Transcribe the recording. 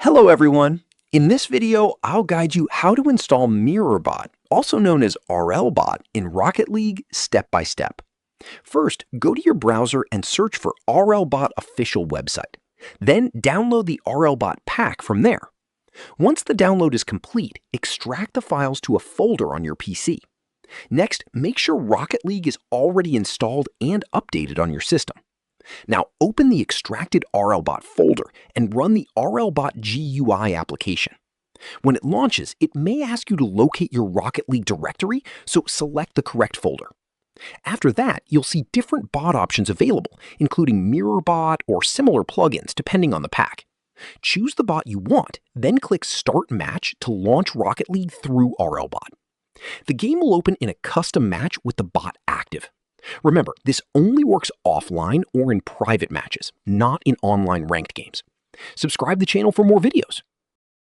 Hello everyone! In this video, I'll guide you how to install MirrorBot, also known as RLBot, in Rocket League step by step. First, go to your browser and search for RLBot official website. Then download the RLBot pack from there. Once the download is complete, extract the files to a folder on your PC. Next, make sure Rocket League is already installed and updated on your system. Now open the extracted RLBot folder and run the RLBot GUI application. When it launches, it may ask you to locate your Rocket League directory, so select the correct folder. After that, you'll see different bot options available, including MirrorBot or similar plugins depending on the pack. Choose the bot you want, then click Start Match to launch Rocket League through RLBot. The game will open in a custom match with the bot active. Remember, this only works offline or in private matches, not in online ranked games. Subscribe to the channel for more videos.